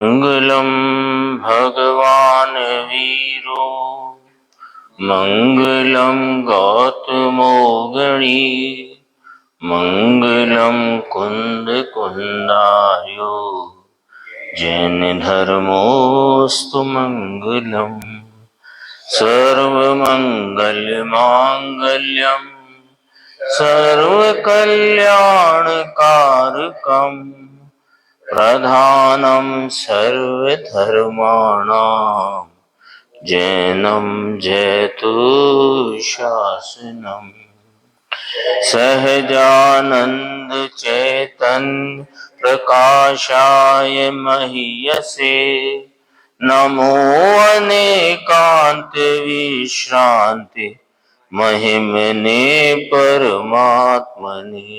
मंगलम भगवान वीरो मंगलम गौतमो गणी मंगलम कुंद कुंदार्यो जैन धर्मोस्तु मंगलम सर्वमंगल मांगल्यम सर्वकल्याणकारकम प्रधानम सर्वधर्माणां जैनम जयतु शासनम। सहजानंद चैतन्य प्रकाशाय महीयसे नमो अनेकांत विश्रांति महिमने परमात्मने।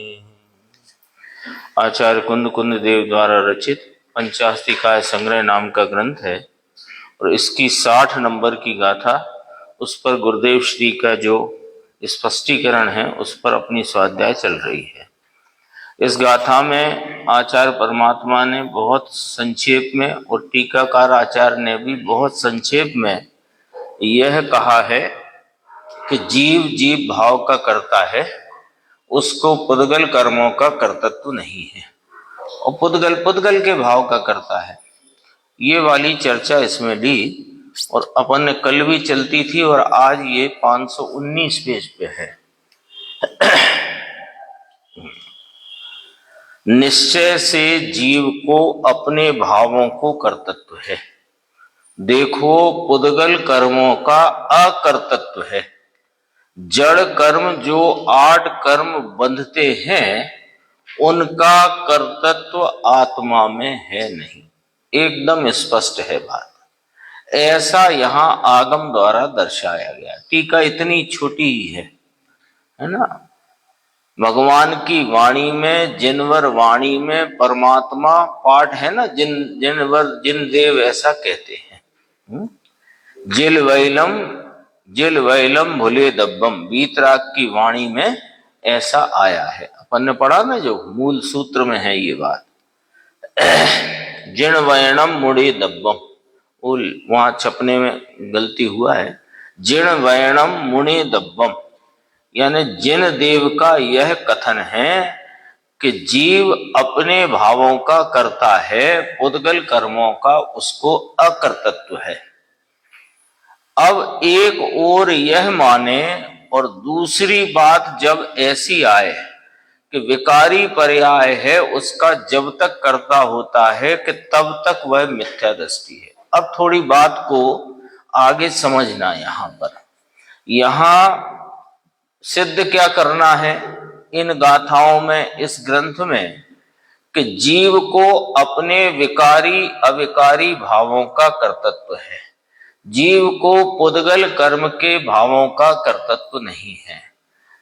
आचार्य कुंद कुंद देव द्वारा रचित पंचास्तिकाय संग्रह नाम का ग्रंथ है और इसकी 60 नंबर की गाथा, उस पर गुरुदेव श्री का जो स्पष्टीकरण है उस पर अपनी स्वाध्याय चल रही है। इस गाथा में आचार्य परमात्मा ने बहुत संक्षेप में और टीकाकार आचार्य ने भी बहुत संक्षेप में यह कहा है कि जीव जीव भाव का करता है, उसको पुद्गल कर्मों का कर्तृत्व नहीं है और पुद्गल पुद्गल के भाव का करता है। ये वाली चर्चा इसमें ली और अपन ने कल भी चलती थी और आज ये 519 पेज पे है। निश्चय से जीव को अपने भावों को कर्तृत्व है। देखो, पुद्गल कर्मों का अकर्तृत्व है। जड़ कर्म जो 8 कर्म बंधते हैं उनका कर्तृत्व आत्मा में है नहीं। एकदम स्पष्ट है बात। ऐसा यहां आगम द्वारा दर्शाया गया। टीका इतनी छोटी ही है ना। भगवान की वाणी में, जिनवर वाणी में परमात्मा पाठ है ना, जिनवर जिन देव ऐसा कहते हैं। जिल वैलम भुले दब्बम, बीतराग की वाणी में ऐसा आया है। अपन ने पढ़ा ना, जो मूल सूत्र में है ये बात। जिन वैणम मुड़े दब्बम, वहां छपने में गलती हुआ है। जिन वैणम मुड़े दब्बम, यानी जिन देव का यह कथन है कि जीव अपने भावों का करता है, पुद्गल कर्मों का उसको अकर्तृत्व है। अब एक और यह माने और दूसरी बात जब ऐसी आए कि विकारी पर्याय है, उसका जब तक कर्ता होता है कि तब तक वह मिथ्या दृष्टि है। अब थोड़ी बात को आगे समझना। यहां सिद्ध क्या करना है इन गाथाओं में, इस ग्रंथ में, कि जीव को अपने विकारी अविकारी भावों का कर्तृत्व है। जीव को पुद्गल कर्म के भावों का कर्तृत्व नहीं है।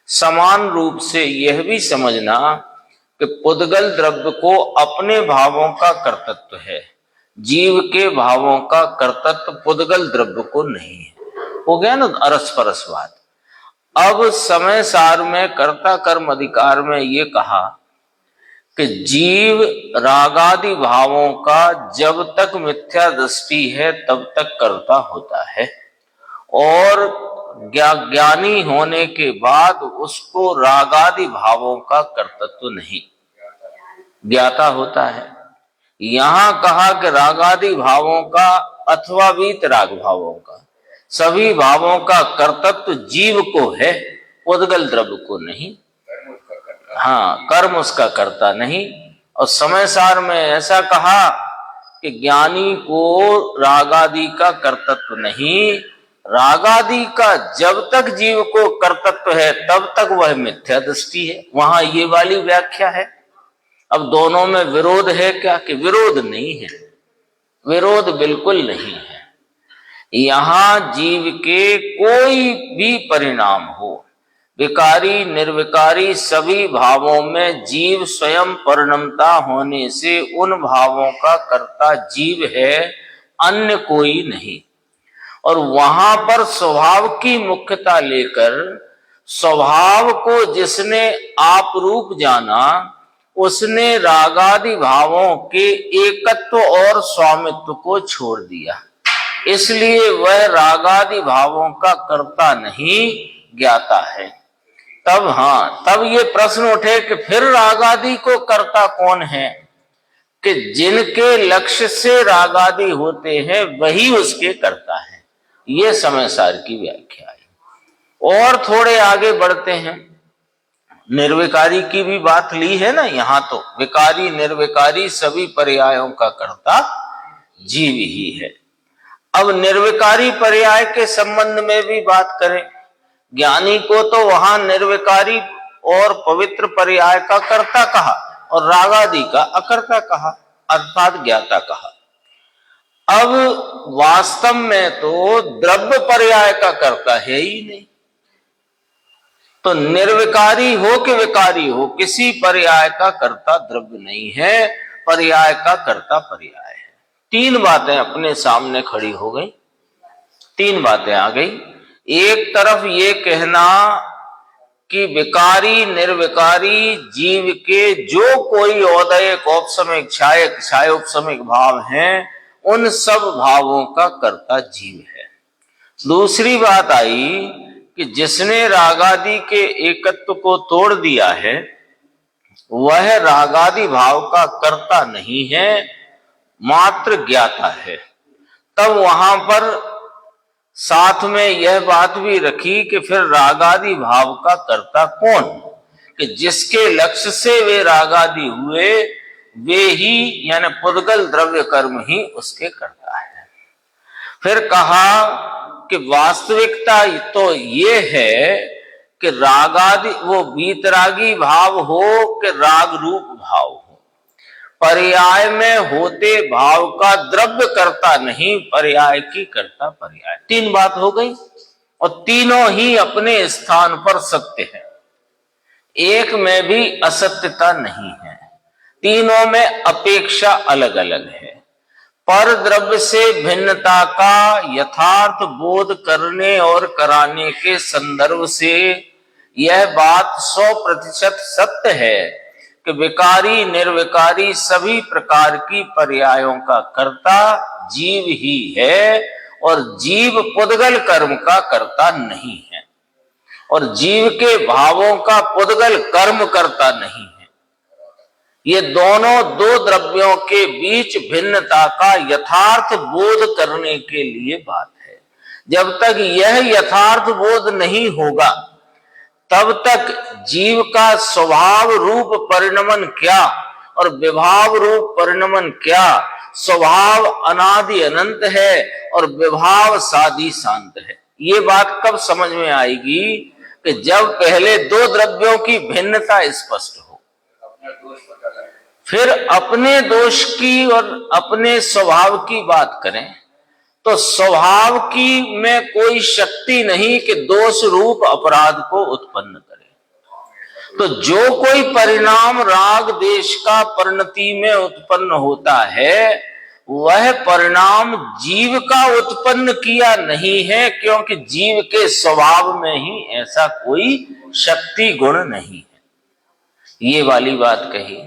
समान रूप से यह भी समझना कि पुद्गल द्रव्य को अपने भावों का कर्तृत्व है, जीव के भावों का कर्तृत्व पुद्गल द्रव्य को नहीं है। हो गया ना अरस परस बात। अब समय सार में कर्ता कर्म अधिकार में ये कहा कि जीव रागादि भावों का जब तक मिथ्या दृष्टि है तब तक कर्ता होता है और ज्ञानी होने के बाद उसको रागादि भावों का कर्तृत्व नहीं, ज्ञाता होता है। यहां कहा कि रागादि भावों का अथवा वीतराग भावों का, सभी भावों का कर्तृत्व जीव को है, पुद्गल द्रव्य को नहीं। हाँ, कर्म उसका करता नहीं। और समय सार में ऐसा कहा कि ज्ञानी को रागादि का कर्तृत्व नहीं, रागादि का जब तक जीव को कर्तृत्व है तब तक वह मिथ्या दृष्टि है। वहां ये वाली व्याख्या है। अब दोनों में विरोध है क्या? कि विरोध नहीं है, विरोध बिल्कुल नहीं है। यहां जीव के कोई भी परिणाम हो, विकारी निर्विकारी सभी भावों में जीव स्वयं परिणमता होने से उन भावों का कर्ता जीव है, अन्य कोई नहीं। और वहां पर स्वभाव की मुख्यता लेकर स्वभाव को जिसने आप रूप जाना, उसने रागादि भावों के एकत्व और स्वामित्व को छोड़ दिया, इसलिए वह रागादि भावों का कर्ता नहीं ज्ञाता है। तब ये प्रश्न उठे कि फिर रागादि को कर्ता कौन है? कि जिनके लक्ष्य से रागादि होते हैं वही उसके कर्ता है। ये समय सार की व्याख्या है। और थोड़े आगे बढ़ते हैं, निर्विकारी की भी बात ली है ना यहां, तो विकारी निर्विकारी सभी पर्यायों का कर्ता जीव ही है। अब निर्विकारी पर्याय के संबंध में भी बात करें, ज्ञानी को तो वहां निर्विकारी और पवित्र पर्याय का कर्ता कहा और रागादि का अकर्ता कहा, अर्थात ज्ञाता कहा। अब वास्तव में तो द्रव्य पर्याय का कर्ता है ही नहीं, तो निर्विकारी हो कि विकारी हो, किसी पर्याय का कर्ता द्रव्य नहीं है, पर्याय का कर्ता पर्याय है। तीन बातें अपने सामने खड़ी हो गई, तीन बातें आ गई। एक तरफ ये कहना कि विकारी निर्विकारी जीव के जो कोई औदयिक औपसमिक क्षायक क्षायोपसमिक भाव हैं, उन सब भावों का कर्ता जीव है। दूसरी बात आई कि जिसने रागादि के एकत्व को तोड़ दिया है वह रागादि भाव का कर्ता नहीं है, मात्र ज्ञाता है। तब वहां पर साथ में यह बात भी रखी कि फिर रागादि भाव का कर्ता कौन? कि जिसके लक्ष्य से वे रागादि हुए वे ही यानी पुद्गल द्रव्य कर्म ही उसके कर्ता है। फिर कहा कि वास्तविकता तो ये है कि रागादि वो वीतरागी भाव हो कि राग रूप भाव हो, पर्याय में होते भाव का द्रव्य कर्ता नहीं, पर्याय की कर्ता पर्याय। तीन बात हो गई और तीनों ही अपने स्थान पर सत्य है, एक में भी असत्यता नहीं है, तीनों में अपेक्षा अलग अलग है। पर द्रव्य से भिन्नता का यथार्थ बोध करने और कराने के संदर्भ से यह बात 100% सत्य है कि विकारी निर्विकारी सभी प्रकार की पर्यायों का कर्ता जीव ही है और जीव पुद्गल कर्म का कर्ता नहीं है और जीव के भावों का पुद्गल कर्म करता नहीं है। ये दोनों दो द्रव्यों के बीच भिन्नता का यथार्थ बोध करने के लिए बात है। जब तक यह यथार्थ बोध नहीं होगा तब तक जीव का स्वभाव रूप परिणमन क्या और विभाव रूप परिणमन क्या, स्वभाव अनादि अनंत है और विभाव सादि शांत है, ये बात कब समझ में आएगी? कि जब पहले दो द्रव्यों की भिन्नता स्पष्ट हो। फिर अपने दोष की और अपने स्वभाव की बात करें तो स्वभाव की में कोई शक्ति नहीं कि दोष रूप अपराध को उत्पन्न करे। तो जो कोई परिणाम राग देश का परिणति में उत्पन्न होता है वह परिणाम जीव का उत्पन्न किया नहीं है, क्योंकि जीव के स्वभाव में ही ऐसा कोई शक्ति गुण नहीं है। ये वाली बात कही।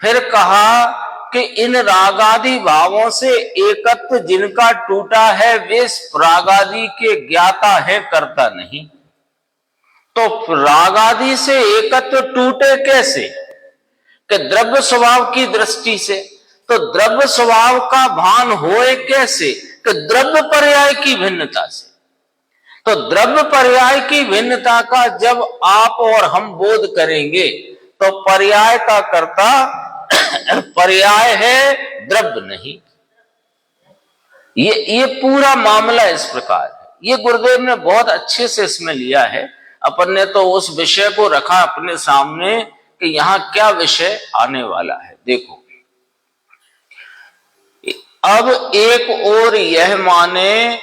फिर कहा कि इन रागादि भावों से एकत्व जिनका टूटा है वे रागादि के ज्ञाता है, करता नहीं। तो रागादि से एकत्व टूटे कैसे? कि द्रव्य स्वभाव की दृष्टि से। तो द्रव्य स्वभाव का भान होए कैसे? कि द्रव्य पर्याय की भिन्नता से। तो द्रव्य पर्याय की भिन्नता का जब आप और हम बोध करेंगे तो पर्याय का कर्ता पर्याय है, द्रव्य नहीं। ये पूरा मामला इस प्रकार है। ये गुरुदेव ने बहुत अच्छे से इसमें लिया है। अपन ने तो उस विषय को रखा अपने सामने कि यहां क्या विषय आने वाला है। देखो, अब एक और यह माने,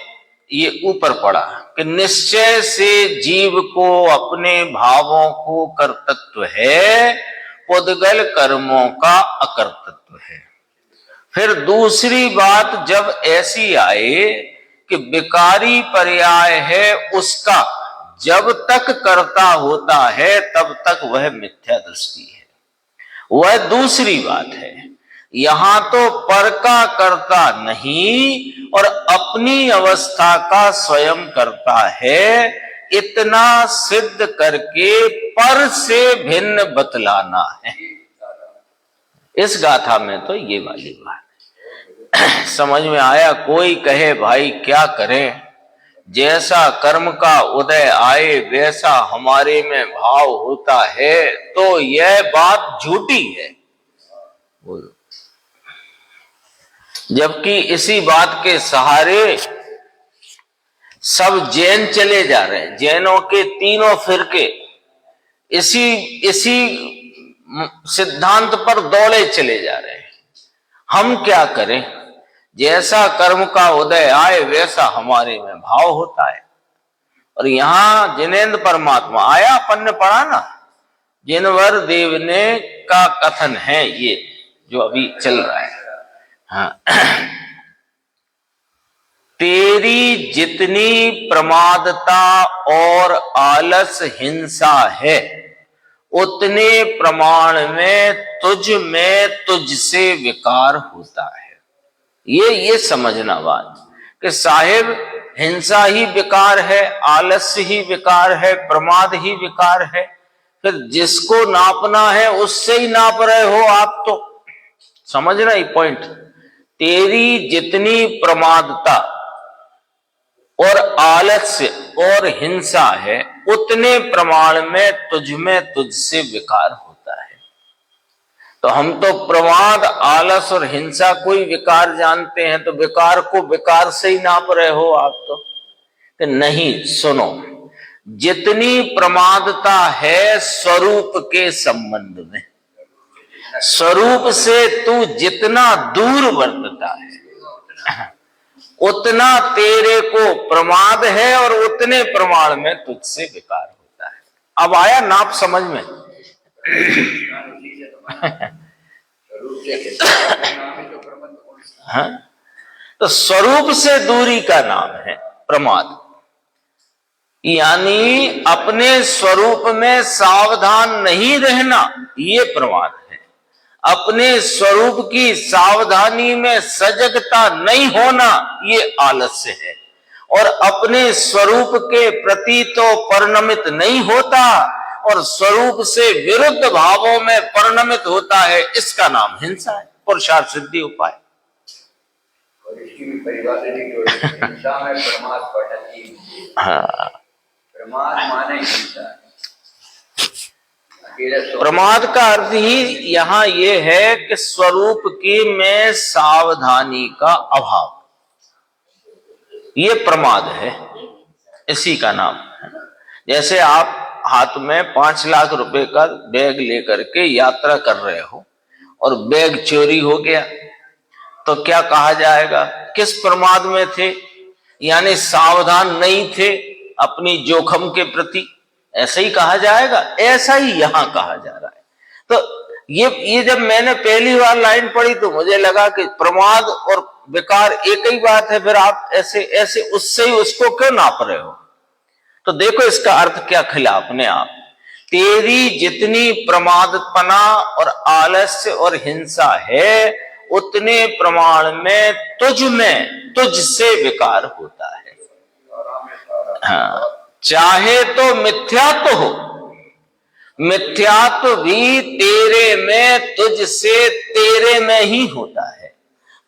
ये ऊपर पड़ा कि निश्चय से जीव को अपने भावों को कर्तृत्व है, पुद्गल कर्मों का अकर्तृत्व है। फिर दूसरी बात जब ऐसी आए कि विकारी पर्याय है उसका जब तक कर्ता होता है तब तक वह मिथ्या दृष्टि है, वह दूसरी बात है। यहां तो पर का कर्ता नहीं और अपनी अवस्था का स्वयं करता है, इतना सिद्ध करके पर से भिन्न बतलाना है। इस गाथा में तो ये वाली बात समझ में आया। कोई कहे भाई क्या करें, जैसा कर्म का उदय आए वैसा हमारे में भाव होता है, तो यह बात झूठी है। जबकि इसी बात के सहारे सब जैन चले जा रहे हैं, जैनों के तीनों फिरके इसी सिद्धांत पर दौड़े चले जा रहे हैं। हम क्या करें, जैसा कर्म का उदय आए वैसा हमारे में भाव होता है। और यहां जिनेन्द्र परमात्मा आया, अपन ने पढ़ा ना, जिनवर देव ने का कथन है ये जो अभी चल रहा है। हाँ। तेरी जितनी प्रमादता और आलस हिंसा है, उतने प्रमाण में तुझसे विकार होता है। ये समझना बात कि साहिब हिंसा ही विकार है, आलस्य ही विकार है, प्रमाद ही विकार है। फिर जिसको नापना है उससे ही नाप रहे हो आप, तो समझना ही पॉइंट। तेरी जितनी प्रमादता और आलस्य और हिंसा है, उतने प्रमाण में तुझसे विकार होता है। तो हम तो प्रमाद, आलस और हिंसा कोई विकार जानते हैं, तो विकार को विकार से ही नाप रहे हो आप तो नहीं। सुनो, जितनी प्रमादता है स्वरूप के संबंध में, स्वरूप से तू जितना दूर वर्तता है उतना तेरे को प्रमाद है और उतने प्रमाण में तुझसे विकार होता है। अब आया नाप समझ में? हाँ? तो स्वरूप से दूरी का नाम है प्रमाद, यानी अपने स्वरूप में सावधान नहीं रहना, ये प्रमाद है। अपने स्वरूप की सावधानी में सजगता नहीं होना, ये आलस्य है। और अपने स्वरूप के प्रति तो परिणमित नहीं होता और स्वरूप से विरुद्ध भावों में परिणमित होता है, इसका नाम हिंसा है, पुरुषार्थ सिद्धि उपाय। और इसकी भी परिभाषा हिंसा में प्रमाद पढ़ती। हाँ, प्रमाद माने हिंसा। प्रमाद का अर्थ ही यहां यह है कि स्वरूप की में सावधानी का अभाव, ये प्रमाद है, इसी का नाम है। जैसे आप हाथ में 5 लाख रुपए का बैग लेकर के यात्रा कर रहे हो और बैग चोरी हो गया, तो क्या कहा जाएगा? किस प्रमाद में थे? यानी सावधान नहीं थे अपनी जोखिम के प्रति, ऐसा ही कहा जाएगा। ऐसा ही यहां कहा जा रहा है। तो ये जब मैंने पहली बार लाइन पढ़ी तो मुझे लगा कि प्रमाद और विकार एक ही बात है, फिर आप ऐसे उससे ही उसको क्यों नाप रहे हो? तो देखो इसका अर्थ क्या खिला अपने आप। तेरी जितनी प्रमादपना और आलस्य और हिंसा है, उतने प्रमाण में तुझसे विकार होता है। हाँ, चाहे तो मिथ्यात्व हो, मिथ्यात्व भी तेरे में तुझसे तेरे में ही होता है।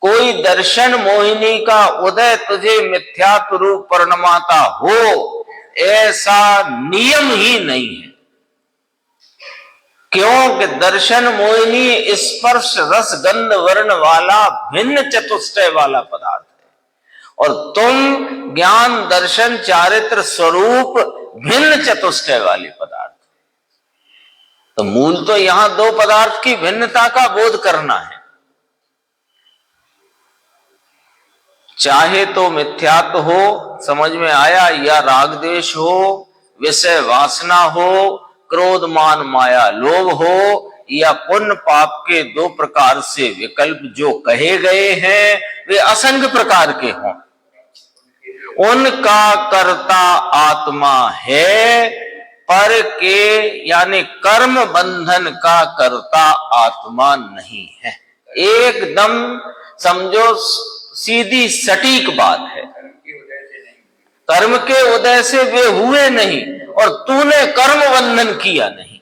कोई दर्शन मोहिनी का उदय तुझे मिथ्यात्व रूप परिणमाता हो, ऐसा नियम ही नहीं है। क्योंकि दर्शन मोहिनी स्पर्श रस गंध वर्ण वाला भिन्न चतुष्टय वाला पदार्थ है, और तुम ज्ञान दर्शन चारित्र स्वरूप भिन्न चतुष्टय वाले पदार्थ। तो मूल तो यहां 2 पदार्थ की भिन्नता का बोध करना है। चाहे तो मिथ्यात्व हो, समझ में आया, या राग द्वेष हो, विषय वासना हो, क्रोध मान माया लोभ हो, या पुण्य पाप के 2 प्रकार से विकल्प जो कहे गए हैं वे असंख्य प्रकार के हों, उनका कर्ता आत्मा है, पर के यानी कर्म बंधन का कर्ता आत्मा नहीं है। एकदम समझो, सीधी सटीक बात है। कर्म के उदय से वे हुए नहीं और तूने कर्म बंधन किया नहीं।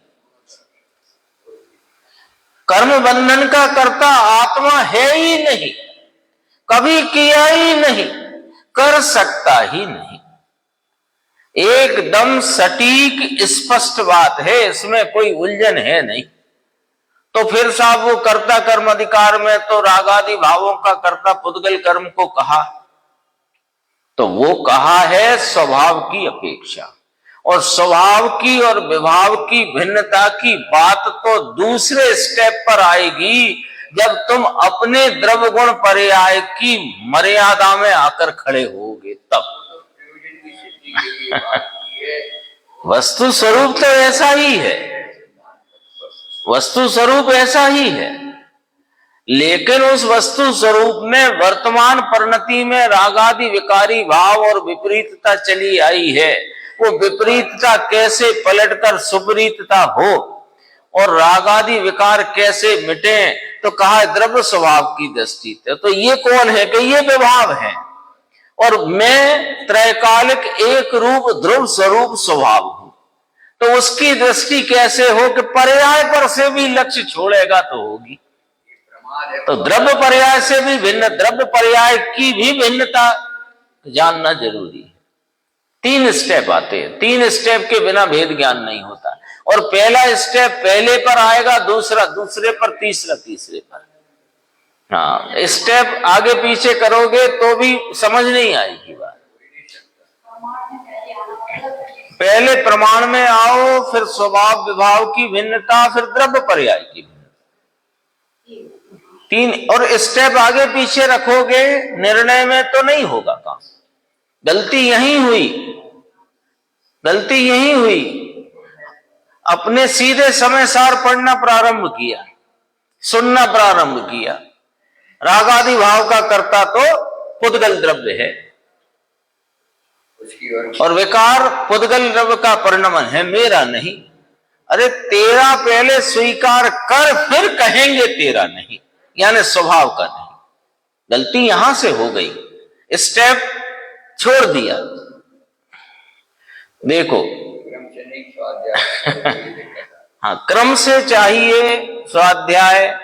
कर्म बंधन का कर्ता आत्मा है ही नहीं, कभी किया ही नहीं, कर सकता ही नहीं। एकदम सटीक स्पष्ट बात है, इसमें कोई उलझन है नहीं। तो फिर साहब वो कर्ता कर्म अधिकार में तो रागादि भावों का कर्ता पुद्गल कर्म को कहा, तो वो कहा है स्वभाव की अपेक्षा, और स्वभाव की और विभाव की भिन्नता की बात तो दूसरे स्टेप पर आएगी जब तुम अपने द्रव्य गुण पर्याय की मर्यादा में आकर खड़े होगे तब। वस्तु स्वरूप तो ऐसा ही है, वस्तु स्वरूप ऐसा ही है, लेकिन उस वस्तु स्वरूप में वर्तमान परिणति में रागादि विकारी भाव और विपरीतता चली आई है। वो विपरीतता कैसे पलटकर सुपरीतता हो और रागादि विकार कैसे मिटे, तो कहा द्रव्य स्वभाव की दृष्टि से। तो ये कौन है कि ये विभाव है, और मैं त्रैकालिक एक रूप ध्रुव स्वरूप स्वभाव हूं। तो उसकी दृष्टि कैसे हो कि पर्याय पर से भी लक्ष्य छोड़ेगा तो होगी। तो द्रव्य पर्याय से भी भिन्न, द्रव्य पर्याय की भी भिन्नता जानना जरूरी है। 3 स्टेप आते हैं, 3 स्टेप के बिना भेद ज्ञान नहीं होता। और पहला स्टेप पहले पर आएगा, दूसरा दूसरे पर, तीसरा तीसरे पर। हाँ, स्टेप आगे पीछे करोगे तो भी समझ नहीं आएगी बात। पहले प्रमाण में आओ, फिर स्वभाव विभाव की भिन्नता, फिर द्रव्य पर्याय की भिन्नता। 3 और स्टेप आगे पीछे रखोगे निर्णय में तो नहीं होगा काम। गलती यही हुई, गलती यही हुई। अपने सीधे समय सार पढ़ना प्रारंभ किया, सुनना प्रारंभ किया। रागादि भाव का कर्ता तो पुद्गल द्रव्य है और विकार पुद्गल द्रव्य का परिणमन है, मेरा नहीं। अरे तेरा पहले स्वीकार कर, फिर कहेंगे तेरा नहीं, यानी स्वभाव का नहीं। गलती यहां से हो गई, स्टेप छोड़ दिया। देखो हाँ, क्रम से चाहिए स्वाध्याय,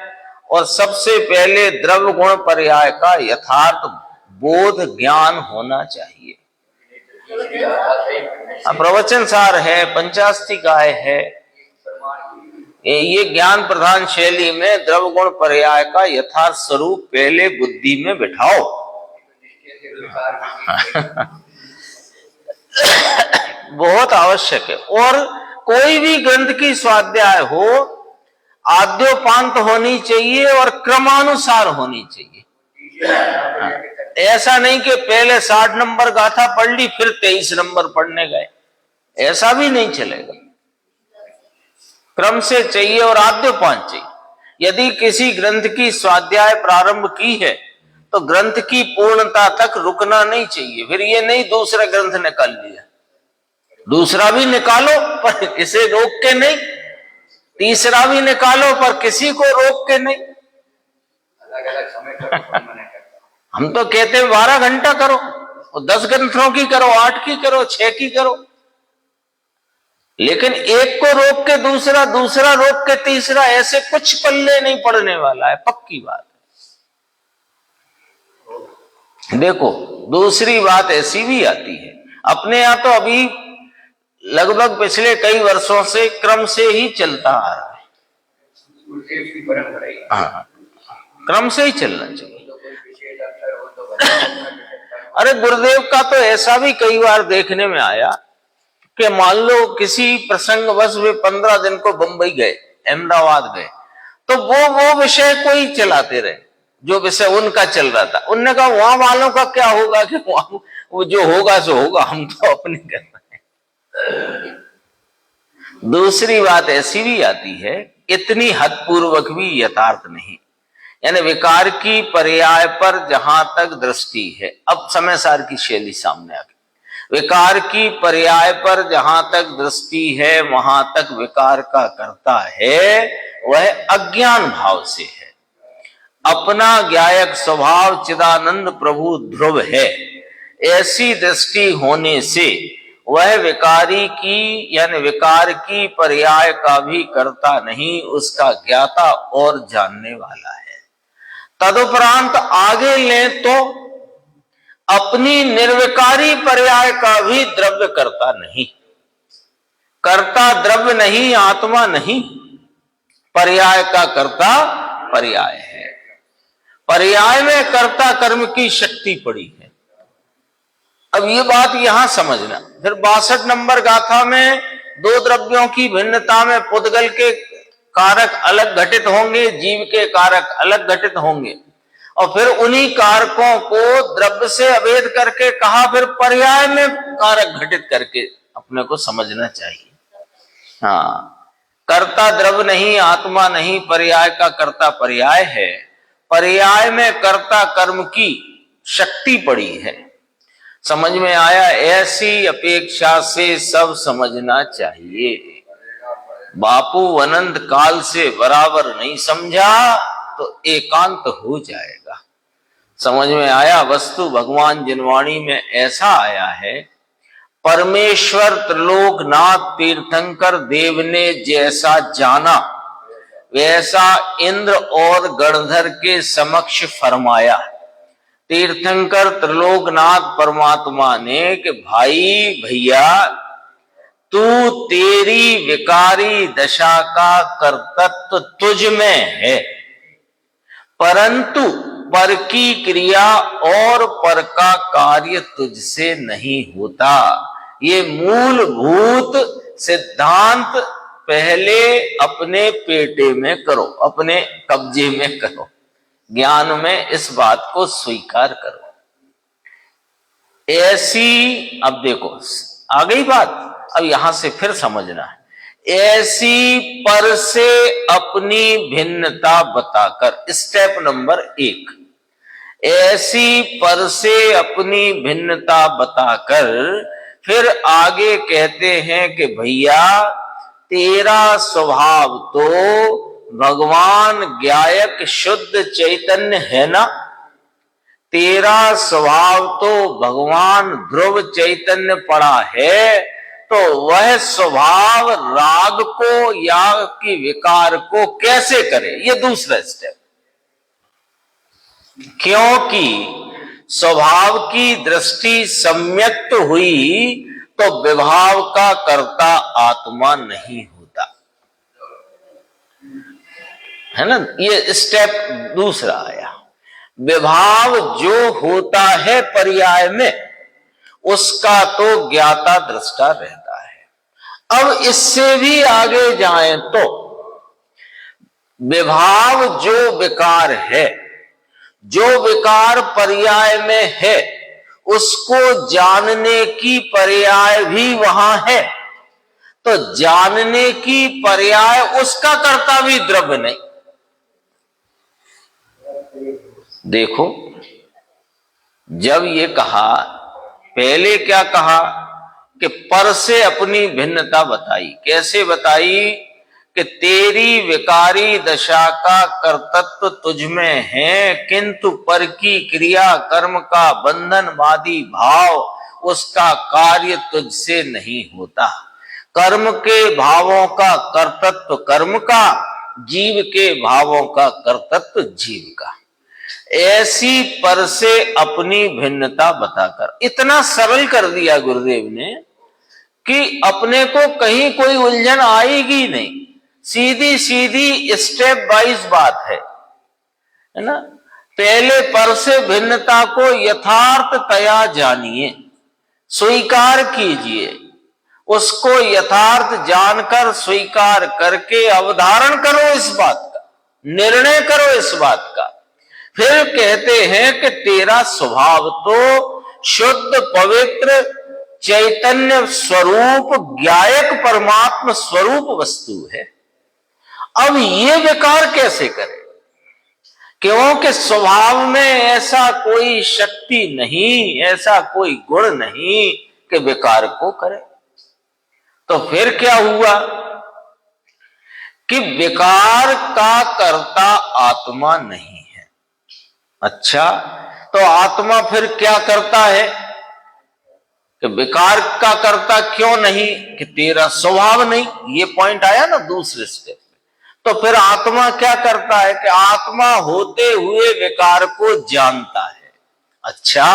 और सबसे पहले द्रव्य गुण पर्याय का यथार्थ बोध ज्ञान होना चाहिए। प्रवचन सार है, पंचास्तिकाय है, ये ज्ञान प्रधान शैली में द्रव्य गुण पर्याय का यथार्थ स्वरूप पहले बुद्धि में बिठाओ। बहुत आवश्यक है। और कोई भी ग्रंथ की स्वाध्याय हो, आद्योपांत होनी चाहिए और क्रमानुसार होनी चाहिए। ऐसा नहीं कि पहले 60 नंबर गाथा पढ़ ली फिर 23 नंबर पढ़ने गए, ऐसा भी नहीं चलेगा। क्रम से चाहिए और आद्योपांत चाहिए। यदि किसी ग्रंथ की स्वाध्याय प्रारंभ की है तो ग्रंथ की पूर्णता तक रुकना नहीं चाहिए। फिर ये नहीं दूसरा ग्रंथ निकाल लिया, दूसरा भी निकालो पर इसे रोक के नहीं, तीसरा भी निकालो पर किसी को रोक के नहीं। अलग-अलग समय पर हम तो कहते हैं 12 घंटा करो, 10 ग्रंथों की करो, 8 की करो, 6 की करो, लेकिन एक को रोक के दूसरा, दूसरा रोक के तीसरा, ऐसे कुछ पल्ले नहीं पड़ने वाला है, पक्की बात है। देखो दूसरी बात ऐसी भी आती है, अपने यहां तो अभी लगभग पिछले कई वर्षों से क्रम से ही चलता आ रहा है। हाँ, क्रम से ही चलना चाहिए। अरे गुरुदेव का तो ऐसा भी कई बार देखने में आया कि मान लो किसी प्रसंगवश वे 15 दिन को बंबई गए, अहमदाबाद गए, तो वो विषय कोई चलाते रहे जो विषय उनका चल रहा था। उनने कहा वहां वालों का क्या होगा कि वो जो होगा सो होगा, हम तो अपने कर रहे हैं। दूसरी बात ऐसी भी आती है, इतनी हद पूर्वक भी यथार्थ नहीं, यानी विकार की पर्याय पर जहां तक दृष्टि है। अब समय सार की शैली सामने आ गई। विकार की पर्याय पर जहां तक दृष्टि है वहां तक विकार का कर्ता है वह अज्ञान भाव से है। अपना ज्ञायक स्वभाव चिदानंद प्रभु ध्रुव है। ऐसी दृष्टि होने से वह विकारी की यानी विकार की पर्याय का भी कर्ता नहीं, उसका ज्ञाता और जानने वाला है। तदुपरांत आगे लें तो अपनी निर्विकारी पर्याय का भी द्रव्य कर्ता नहीं। कर्ता द्रव्य नहीं, आत्मा नहीं, पर्याय का कर्ता पर्याय है। पर्याय में कर्ता कर्म की शक्ति पड़ी है। अब ये बात यहां समझना। फिर 62 नंबर गाथा में दो द्रव्यों की भिन्नता में पुद्गल के कारक अलग घटित होंगे, जीव के कारक अलग घटित होंगे, और फिर उन्हीं कारकों को द्रव्य से अभेद करके कहा, फिर पर्याय में कारक घटित करके अपने को समझना चाहिए। हाँ, कर्ता द्रव्य नहीं, आत्मा नहीं, पर्याय का कर्ता पर्याय है। पर्याय में कर्ता कर्म की शक्ति पड़ी है। समझ में आया? ऐसी अपेक्षा से सब समझना चाहिए। बापू अनंत काल से बराबर नहीं समझा तो एकांत हो जाएगा। समझ में आया? वस्तु भगवान जिनवाणी में ऐसा आया है, परमेश्वर त्रिलोकनाथ तीर्थंकर देव ने जैसा जाना वैसा इंद्र और गणधर के समक्ष फरमाया। तीर्थंकर त्रिलोकनाथ परमात्मा ने कि भाई भैया, तू तेरी विकारी दशा का कर्तृत्व तुझ में है, परंतु पर की क्रिया और पर का कार्य तुझसे नहीं होता। ये मूलभूत सिद्धांत पहले अपने पेटे में करो, अपने कब्जे में करो, ज्ञान में इस बात को स्वीकार करो। ऐसी, अब देखो आ गई बात, अब यहां से फिर समझना है। ऐसी पर से अपनी भिन्नता बताकर, स्टेप नंबर 1, ऐसी पर से अपनी भिन्नता बताकर फिर आगे कहते हैं कि भैया तेरा स्वभाव तो भगवान ज्ञायक शुद्ध चैतन्य है ना, तेरा स्वभाव तो भगवान ध्रुव चैतन्य पड़ा है, तो वह स्वभाव राग को या कि विकार को कैसे करे, ये दूसरा स्टेप। क्योंकि स्वभाव की दृष्टि सम्यक्त हुई तो विभाव का कर्ता आत्मा नहीं होता है ना। ये स्टेप दूसरा आया। विभाव जो होता है पर्याय में, उसका तो ज्ञाता दृष्टा रहता है। अब इससे भी आगे जाएं तो विभाव जो विकार है, जो विकार पर्याय में है, उसको जानने की पर्याय भी वहां है, तो जानने की पर्याय उसका कर्ता भी द्रव्य नहीं। देखो, जब ये कहा, पहले क्या कहा कि पर से अपनी भिन्नता बताई। कैसे बताई? कि तेरी विकारी दशा का कर्तृत्व तुझ में है, किंतु पर की क्रिया कर्म का बंधनवादी भाव, उसका कार्य तुझसे नहीं होता। कर्म के भावों का कर्तृत्व कर्म का, जीव के भावों का कर्तृत्व जीव का। ऐसी पर से अपनी भिन्नता बताकर, इतना सरल कर दिया गुरुदेव ने कि अपने को कहीं कोई उलझन आएगी नहीं। सीधी सीधी स्टेप वाइज बात है ना। पहले पर से भिन्नता को यथार्थतया जानिए, स्वीकार कीजिए, उसको यथार्थ जानकर स्वीकार करके अवधारण करो इस बात का, निर्णय करो इस बात का। फिर कहते हैं कि तेरा स्वभाव तो शुद्ध पवित्र चैतन्य स्वरूप ज्ञायक परमात्मा स्वरूप वस्तु है। अब ये विकार कैसे करे? क्योंकि स्वभाव में ऐसा कोई शक्ति नहीं, ऐसा कोई गुण नहीं कि विकार को करे। तो फिर क्या हुआ कि विकार का कर्ता आत्मा नहीं है। अच्छा, तो आत्मा फिर क्या करता है कि विकार का कर्ता क्यों नहीं, कि तेरा स्वभाव नहीं, ये पॉइंट आया ना दूसरे स्टेप में। तो फिर आत्मा क्या करता है कि आत्मा होते हुए विकार को जानता है। अच्छा,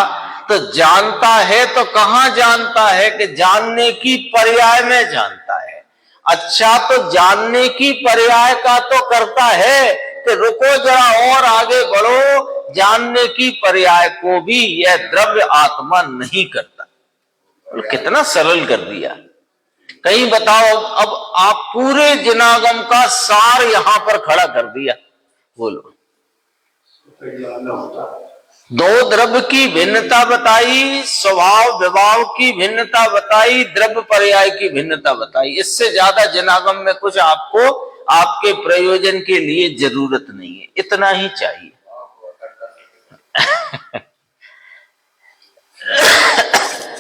तो जानता है तो कहां जानता है, कि जानने की पर्याय में जानता है। अच्छा, तो जानने की पर्याय का तो करता है कि रुको जरा और आगे बढ़ो, जानने की पर्याय को भी यह द्रव्य आत्मा नहीं करता। कितना सरल कर दिया। कहीं बताओ, अब आप पूरे जिनागम का सार यहां पर खड़ा कर दिया। बोलो। दो द्रव्य की भिन्नता बताई, स्वभाव विभाव की भिन्नता बताई, द्रव्य पर्याय की भिन्नता बताई। इससे ज्यादा जिनागम में कुछ आपको आपके प्रयोजन के लिए जरूरत नहीं है, इतना ही चाहिए।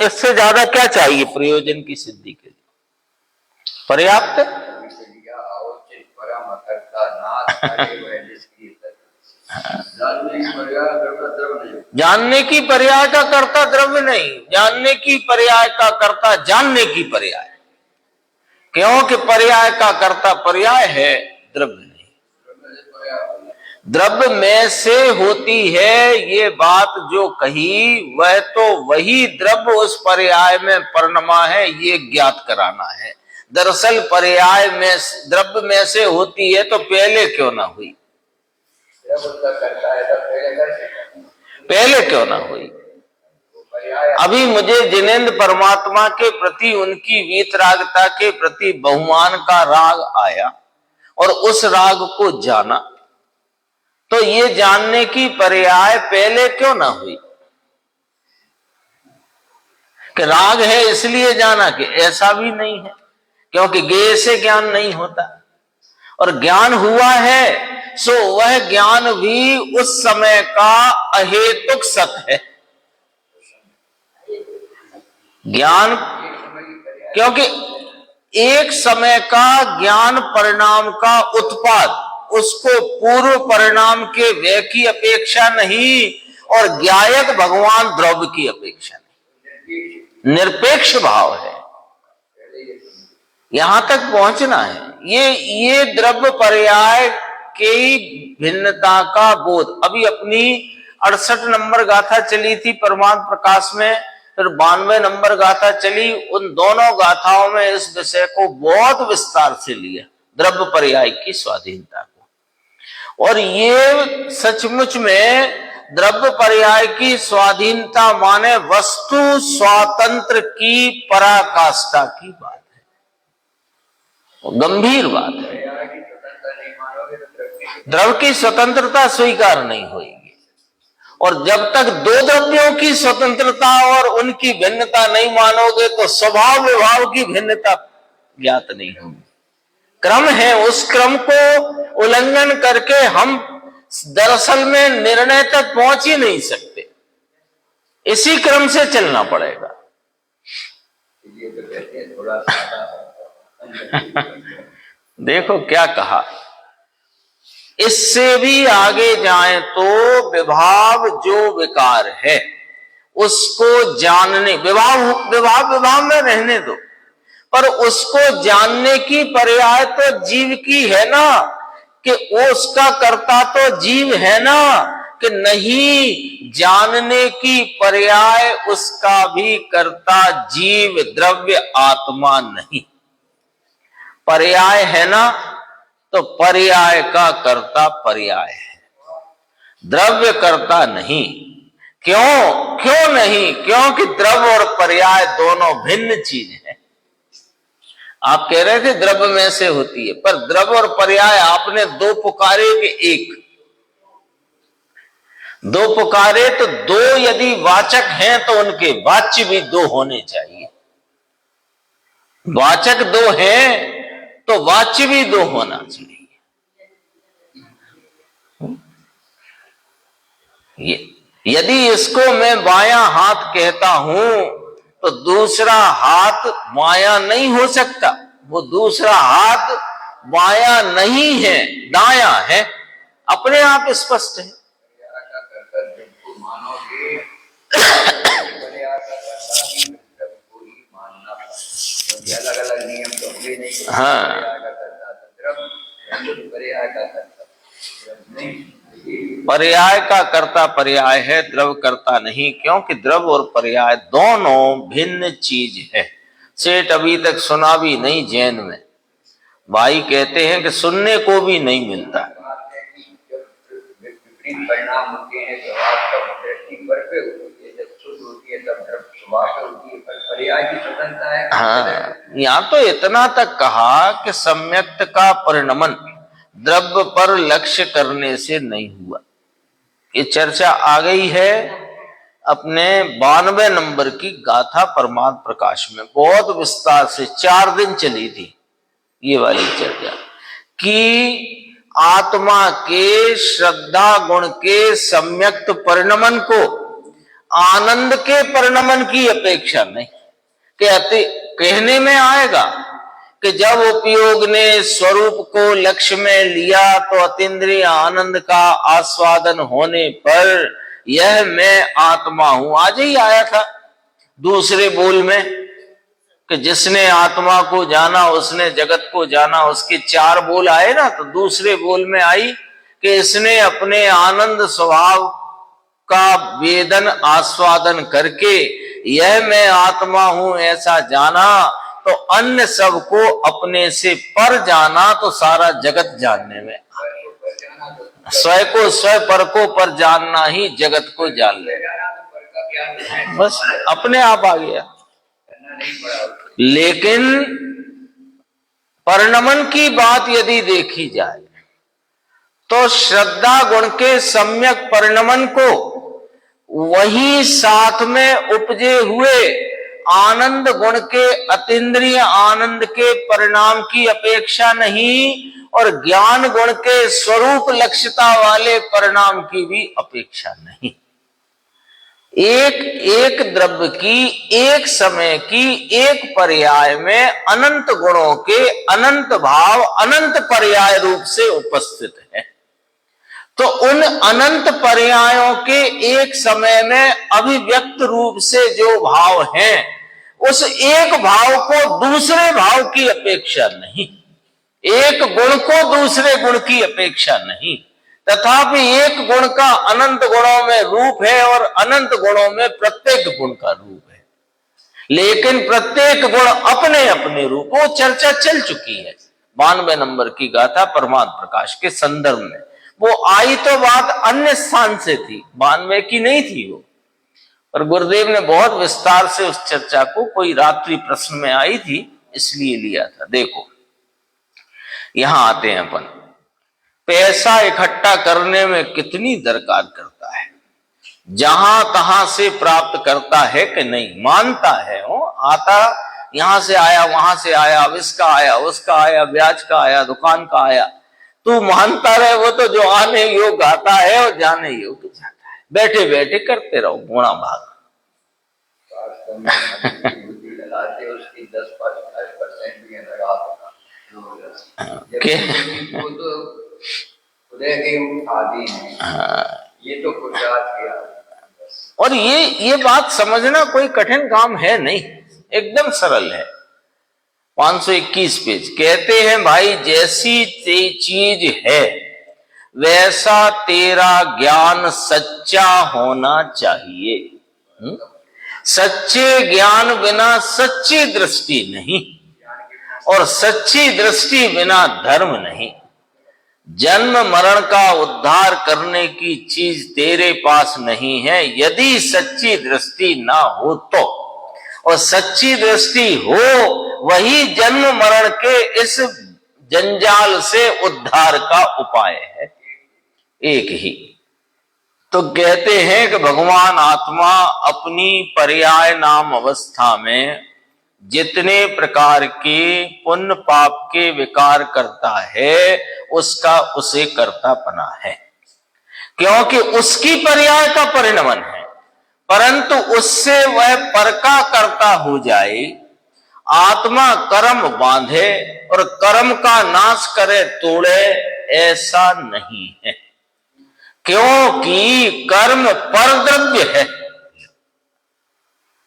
इससे ज्यादा क्या चाहिए प्रयोजन की सिद्धि के लिए? पर्याप्त। जानने की पर्याय का कर्ता द्रव्य नहीं, जानने की पर्याय का कर्ता जानने की पर्याय। क्योंकि पर्याय का कर्ता पर्याय है, द्रव्य नहीं। द्रव्य में से होती है ये बात जो कही, वह तो वही द्रव्य उस पर्याय में परिणमा है, ये ज्ञात कराना है। दरअसल पर्याय में द्रव्य में से होती है तो पहले क्यों ना हुई, पहले क्यों ना हुई। अभी मुझे जिनेंद्र परमात्मा के प्रति उनकी वीतरागता के प्रति बहुमान का राग आया और उस राग को जाना, तो ये जानने की पर्याय पहले क्यों ना हुई कि राग है इसलिए जाना, कि ऐसा भी नहीं है, क्योंकि ज्ञेय से ज्ञान नहीं होता। और ज्ञान हुआ है सो वह ज्ञान भी उस समय का अहेतुक सत है। ज्ञान, क्योंकि एक समय का ज्ञान परिणाम का उत्पाद, उसको पूर्व परिणाम के व्यय की अपेक्षा नहीं और ज्ञायक भगवान द्रव्य की अपेक्षा नहीं, निरपेक्ष भाव है। यहां तक पहुंचना है। ये द्रव्य पर्याय की भिन्नता का बोध। अभी अपनी 68 नंबर गाथा चली थी परमात्म प्रकाश में, फिर 92 नंबर गाथा चली। उन दोनों गाथाओं में इस विषय को बहुत विस्तार से लिया, द्रव्य पर्याय की स्वाधीनता को। और ये सचमुच में द्रव्य पर्याय की स्वाधीनता माने वस्तु स्वातंत्र की पराकाष्ठा की बात है, गंभीर बात है। द्रव्य की स्वतंत्रता स्वीकार नहीं होगी, और जब तक दो द्रव्यों की स्वतंत्रता और उनकी भिन्नता नहीं मानोगे तो स्वभाव विभाव की भिन्नता ज्ञात नहीं होगी। क्रम है, उस क्रम को उल्लंघन करके हम दरअसल में निर्णय तक पहुंच ही नहीं सकते। इसी क्रम से चलना पड़ेगा। देखो क्या कहा, इससे भी आगे जाएं तो विभाव जो विकार है उसको जानने, विभाव में रहने दो, पर उसको जानने की पर्याय तो जीव की है ना, कि वो उसका कर्ता तो जीव है ना, कि नहीं, जानने की पर्याय उसका भी कर्ता जीव द्रव्य आत्मा नहीं। पर्याय है ना, तो पर्याय का कर्ता पर्याय है, द्रव्य कर्ता नहीं। क्यों नहीं? क्योंकि द्रव्य और पर्याय दोनों भिन्न चीज है। आप कह रहे थे द्रव्य में से होती है, पर द्रव्य और पर्याय आपने दो पुकारे कि एक, दो पुकारे तो दो यदि वाचक हैं तो उनके वाच्य भी दो होने चाहिए। वाचक दो हैं तो वाच्य भी दो होना चाहिए। यदि इसको मैं बायां हाथ कहता हूं तो दूसरा हाथ माया नहीं हो सकता। वो दूसरा हाथ माया नहीं है, दाया है, अपने आप स्पष्ट है। मानोगे अलग अलग नियम तो होंगे नहीं। हाँ, पर्याय का कर्ता पर्याय है, द्रव कर्ता नहीं, क्योंकि द्रव और पर्याय दोनों भिन्न चीज है। सेठ अभी तक सुना भी नहीं जैन में, भाई कहते हैं कि सुनने को भी नहीं मिलता। विपरीत परिणाम होते हैं, तब दृष्टि पर पे होती है, जब शुद्ध होती है तब स्वभाव पे होती है, पर पर्याय की स्वतंत्रता है। हाँ, यहाँ तो इतना तक कहा कि सम्यक्त का परिणमन द्रव्य पर लक्ष्य करने से नहीं हुआ। ये चर्चा आ गई है अपने 92 नंबर की गाथा परमार्थ प्रकाश में, बहुत विस्तार से 4 दिन चली थी ये वाली चर्चा, कि आत्मा के श्रद्धा गुण के सम्यक्त परिणमन को आनंद के परिणमन की अपेक्षा नहीं। कहने में आएगा कि जब उपयोग ने स्वरूप को लक्ष्य में लिया तो अतीन्द्रिय आनंद का आस्वादन होने पर यह मैं आत्मा हूं, आज ही आया था दूसरे बोल में कि जिसने आत्मा को जाना उसने जगत को जाना, उसके 4 बोल आए ना, तो दूसरे बोल में आई कि इसने अपने आनंद स्वभाव का वेदन आस्वादन करके यह मैं आत्मा हूं ऐसा जाना, तो अन्य सबको अपने से पर जाना तो सारा जगत जानने में, स्वयं को स्वयं पर को पर जानना ही जगत को जान ले, बस अपने आप आ गया। लेकिन परिणमन की बात यदि देखी जाए तो श्रद्धा गुण के सम्यक परिणमन को वही साथ में उपजे हुए आनंद गुण के अतीन्द्रिय आनंद के परिणाम की अपेक्षा नहीं, और ज्ञान गुण के स्वरूप लक्ष्यता वाले परिणाम की भी अपेक्षा नहीं। एक एक द्रव्य की, एक समय की, एक पर्याय में अनंत गुणों के अनंत भाव अनंत पर्याय रूप से उपस्थित है। तो उन अनंत पर्यायों के एक समय में अभिव्यक्त रूप से जो भाव हैं, उस एक भाव को दूसरे भाव की अपेक्षा नहीं, एक गुण को दूसरे गुण की अपेक्षा नहीं, तथापि एक गुण का अनंत गुणों में रूप है और अनंत गुणों में प्रत्येक गुण का रूप है, लेकिन प्रत्येक गुण अपने अपने रूप, वो चर्चा चल चुकी है 92 नंबर की गाथा परमार्थ प्रकाश के संदर्भ में। वो आई तो बात अन्य स्थान से थी, 92 की नहीं थी वो, पर गुरुदेव ने बहुत विस्तार से उस चर्चा को कोई रात्रि प्रश्न में आई थी इसलिए लिया था। देखो यहां आते हैं अपन, पैसा इकट्ठा करने में कितनी दरकार करता है, जहां तहां से प्राप्त करता है कि नहीं, मानता है वो आता, यहां से आया वहां से आया, इसका आया उसका आया, ब्याज का आया, दुकान का आया, तू मानता रहे, वो तो जो आने योग्य आता है और जाने योग्य जाता है, बैठे बैठे करते रहो गुणा भाग। लगाते उसकी 10% भी लगा वो तो खुदे के आदि हैं, ये तो गुजरात के। और ये बात समझना कोई कठिन काम है नहीं, एकदम सरल है। 521 पेज कहते हैं, भाई जैसी चीज है वैसा तेरा ज्ञान सच्चा होना चाहिए। सच्चे ज्ञान बिना सच्ची दृष्टि नहीं, और सच्ची दृष्टि बिना धर्म नहीं। जन्म मरण का उद्धार करने की चीज तेरे पास नहीं है यदि सच्ची दृष्टि ना हो तो, और सच्ची दृष्टि हो वही जन्म मरण के इस जंजाल से उद्धार का उपाय है, एक ही। तो कहते हैं कि भगवान आत्मा अपनी पर्याय नाम अवस्था में जितने प्रकार के पुण्य पाप के विकार करता है उसका उसे कर्तापना है, क्योंकि उसकी पर्याय का परिणमन है, परंतु उससे वह पर का कर्ता हो जाए, आत्मा कर्म बांधे और कर्म का नाश करे तोड़े, ऐसा नहीं है, क्योंकि कर्म पर द्रव्य है।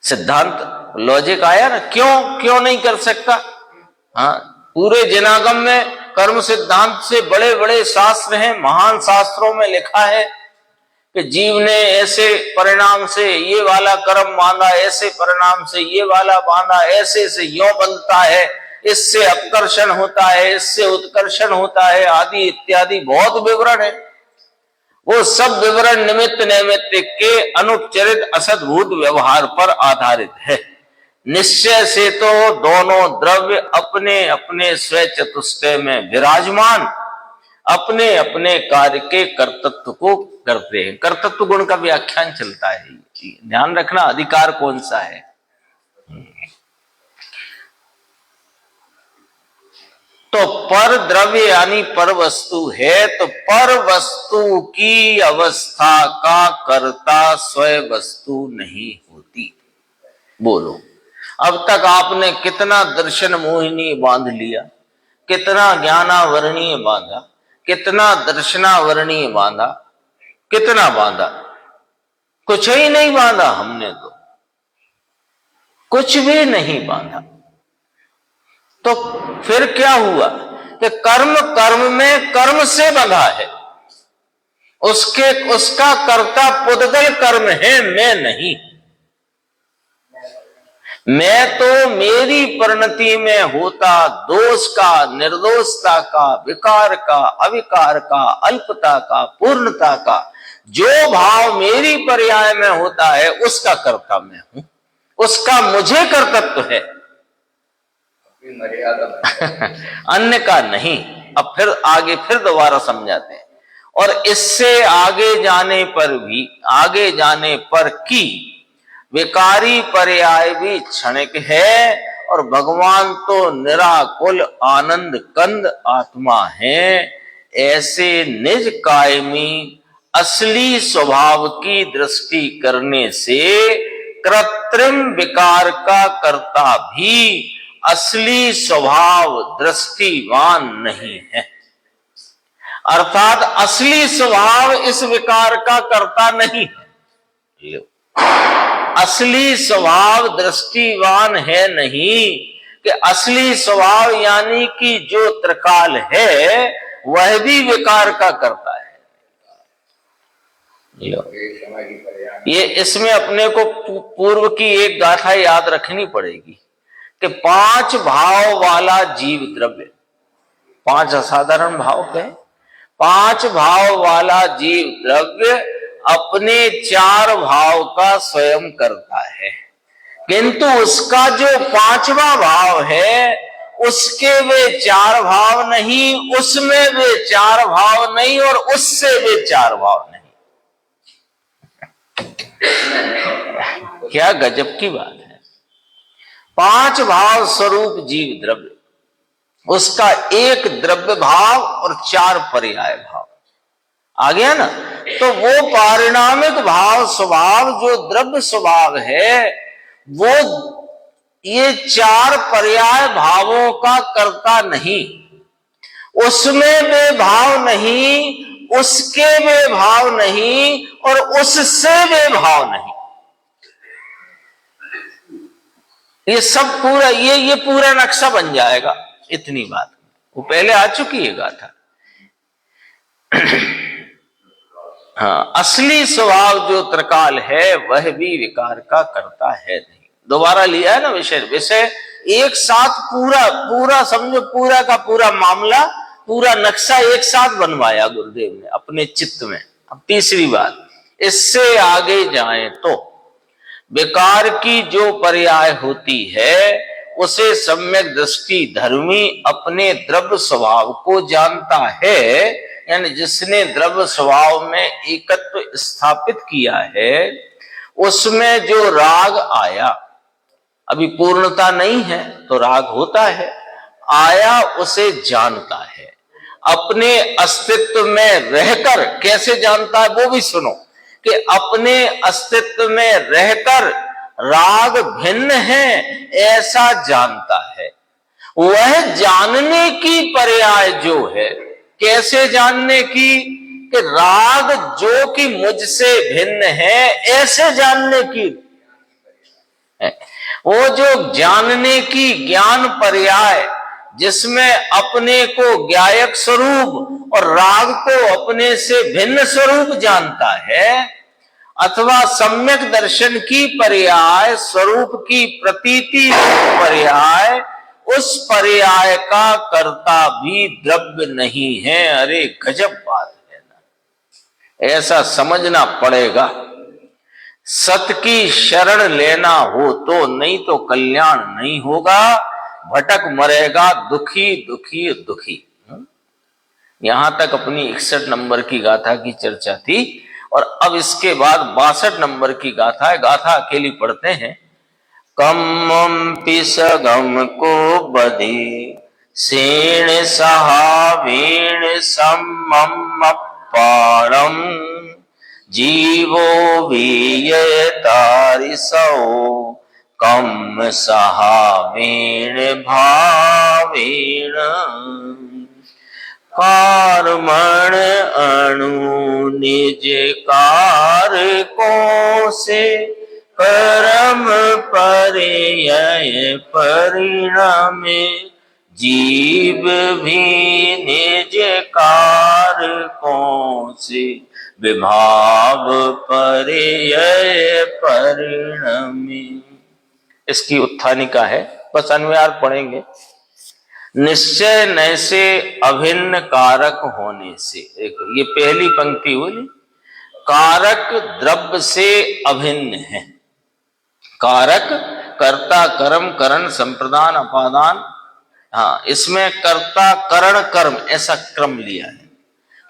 सिद्धांत लॉजिक आया ना, क्यों नहीं कर सकता। हाँ, पूरे जिनागम में कर्म सिद्धांत से बड़े बड़े शास्त्र हैं, महान शास्त्रों में लिखा है कि जीव ने ऐसे परिणाम से ये वाला कर्म बांधा, ऐसे परिणाम से ये वाला बांधा, ऐसे से यों बनता है, इससे अपकर्षण होता है, इससे उत्कर्षण होता है, आदि इत्यादि बहुत विवरण है। वो सब विवरण निमित्त नैमित्तिक के अनुपचरित असद्भुत व्यवहार पर आधारित है। निश्चय से तो दोनों द्रव्य अपने अपने स्व चतुष्टय में विराजमान अपने अपने कार्य के कर्तृत्व को करते हैं। कर्तृत्व गुण का व्याख्यान चलता है, ध्यान रखना अधिकार कौन सा है। तो पर द्रव्य यानी पर वस्तु है, तो पर वस्तु की अवस्था का कर्ता स्वयं वस्तु नहीं होती। बोलो, अब तक आपने कितना दर्शन मोहिनी बांध लिया, कितना ज्ञानावरणीय बांधा, कितना दर्शनावरणीय बांधा, कितना बांधा? कुछ ही नहीं बांधा हमने, तो कुछ भी नहीं बांधा। तो फिर क्या हुआ कि कर्म कर्म में कर्म से बंधा है, उसका कर्ता पुद्गल कर्म है, मैं नहीं। मैं तो मेरी परिणति में होता दोष का, निर्दोषता का, विकार का, अविकार का, अल्पता का, पूर्णता का जो भाव मेरी पर्याय में होता है, उसका कर्ता मैं हूं, उसका मुझे कर्तव्य है, अन्य का नहीं। अब फिर आगे फिर दोबारा समझाते हैं। और इससे आगे जाने पर की विकारी पर्याय भी क्षणिक है, और भगवान तो निराकुल आनंद कंद आत्मा है। ऐसे निज कायमी असली स्वभाव की दृष्टि करने से कृत्रिम विकार का कर्ता भी असली स्वभाव दृष्टिवान नहीं है। अर्थात असली स्वभाव इस विकार का कर्ता नहीं है, असली स्वभाव दृष्टिवान है नहीं, कि असली स्वभाव यानी कि जो त्रिकाल है वह भी विकार का करता है। ये इसमें अपने को पूर्व की एक गाथा याद रखनी पड़ेगी कि 5 भाव वाला जीव द्रव्य, 5 असाधारण भाव पे 5 भाव वाला जीव द्रव्य अपने 4 भाव का स्वयं करता है, किंतु उसका जो 5वां भाव है उसके वे 4 भाव नहीं, उसमें वे 4 भाव नहीं, और उससे वे 4 भाव नहीं। क्या गजब की बात है। 5 भाव स्वरूप जीव द्रव्य, उसका 1 द्रव्य भाव और 4 पर्याय भाव आ गया ना। तो वो पारिणामिक भाव स्वभाव जो द्रव्य स्वभाव है, वो ये 4 पर्याय भावों का कर्ता नहीं, उसमें वे भाव नहीं, उसके वे भाव नहीं, और उससे वे भाव नहीं। ये सब पूरा ये पूरा नक्शा बन जाएगा। इतनी बात वो पहले आ चुकी है गाथा। हाँ, असली स्वभाव जो त्रिकाल है वह भी विकार का करता है नहीं। दोबारा लिया है ना विषय एक साथ पूरा समझो, पूरा का पूरा मामला, पूरा नक्शा एक साथ बनवाया गुरुदेव ने अपने चित्त में। अब तीसरी बात, इससे आगे जाएं तो विकार की जो पर्याय होती है उसे सम्यक दृष्टि धर्मी अपने द्रव्य स्वभाव को जानता है, यानी जिसने द्रव्य स्वभाव में एकत्व स्थापित किया है, उसमें जो राग आया, अभी पूर्णता नहीं है तो राग होता है, आया उसे जानता है। अपने अस्तित्व में रहकर कैसे जानता है वो भी सुनो, कि अपने अस्तित्व में रहकर राग भिन्न है ऐसा जानता है। वह जानने की पर्याय जो है, कैसे जानने की, कि राग जो कि मुझसे भिन्न है ऐसे जानने की है। वो जो जानने की ज्ञान पर्याय, जिसमें अपने को ज्ञायक स्वरूप और राग को अपने से भिन्न स्वरूप जानता है, अथवा सम्यक दर्शन की पर्याय स्वरूप की प्रतीति पर्याय, उस पर्याय का कर्ता भी द्रव्य नहीं है। अरे गजब बात है ना, ऐसा समझना पड़ेगा। सत की शरण लेना हो तो, नहीं तो कल्याण नहीं होगा, भटक मरेगा दुखी दुखी दुखी। यहां तक अपनी 61 नंबर की गाथा की चर्चा थी, और अब इसके बाद 62 नंबर की गाथा है। गाथा अकेली पढ़ते हैं। कम्मं पिसगम को बधे सेण सहावेण सम्मम पारम जीवो वीय तारिसो कम सहावेण भावेण कर्मण अणु निज कारकों से परम पर्यय परिणामे जीव भी निज कारकों से विभाव पर्यय परिणामे। इसकी उत्थानिका है, बस अन्वयार्थ पढ़ेंगे। निश्चय नय से अभिन्न कारक होने से, देखो ये पहली पंक्ति बोली, कारक द्रव्य से अभिन्न है। कारक कर्ता कर्म करण संप्रदान अपादान, हाँ इसमें कर्ता करण कर्म ऐसा क्रम लिया है।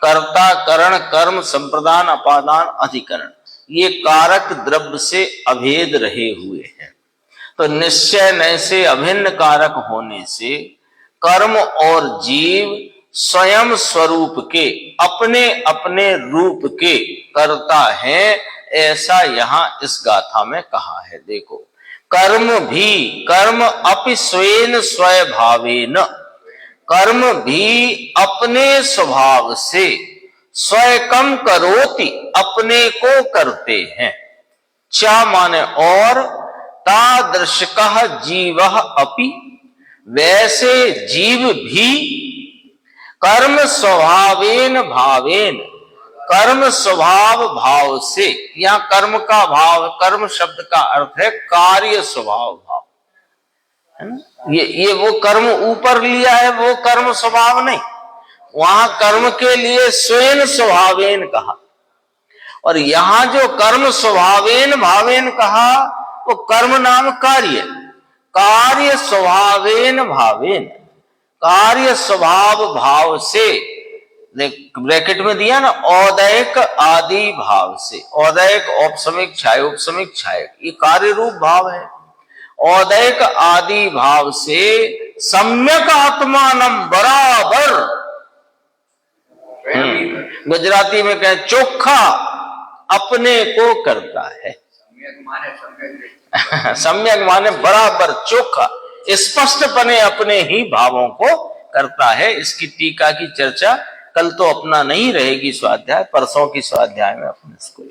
कर्ता करण कर्म संप्रदान अपादान अधिकरण, ये कारक द्रव्य से अभेद रहे हुए हैं। तो निश्चय नय से अभिन्न कारक होने से कर्म और जीव स्वयं स्वरूप के, अपने अपने रूप के कर्ता हैं, ऐसा यहां इस गाथा में कहा है। देखो, कर्म भी, कर्म अपि स्वेन स्वभावेन, कर्म भी अपने स्वभाव से स्वयं करोति, अपने को करते हैं। चा माने और, तादृशकः जीवः अपि, वैसे जीव भी कर्म स्वभावेन भावेन, कर्म स्वभाव भाव से, यहां कर्म का भाव, कर्म शब्द का अर्थ है कार्य स्वभाव भाव, है ना। ये वो कर्म ऊपर लिया है, वो कर्म स्वभाव नहीं, वहां कर्म के लिए स्वयं स्वभावेन कहा, और यहां जो कर्म स्वभावेन भावेन कहा वो कर्म नाम कार्य, कार्य स्वभावेन भावेन, कार्य स्वभाव भाव से, ब्रैकेट में दिया ना, औदैक आदि भाव से, औदैक औपसमिक छाय, उपसमिक छाय, ये कार्य रूप भाव है। औदैक आदि भाव से सम्यक आत्मानम बराबर, गुजराती में कहें चोखा अपने को करता है। सम्यक माने बराबर, चोखा, स्पष्टपने अपने ही भावों को करता है। इसकी टीका की चर्चा कल तो अपना नहीं रहेगी स्वाध्याय, परसों की स्वाध्याय में अपने इसको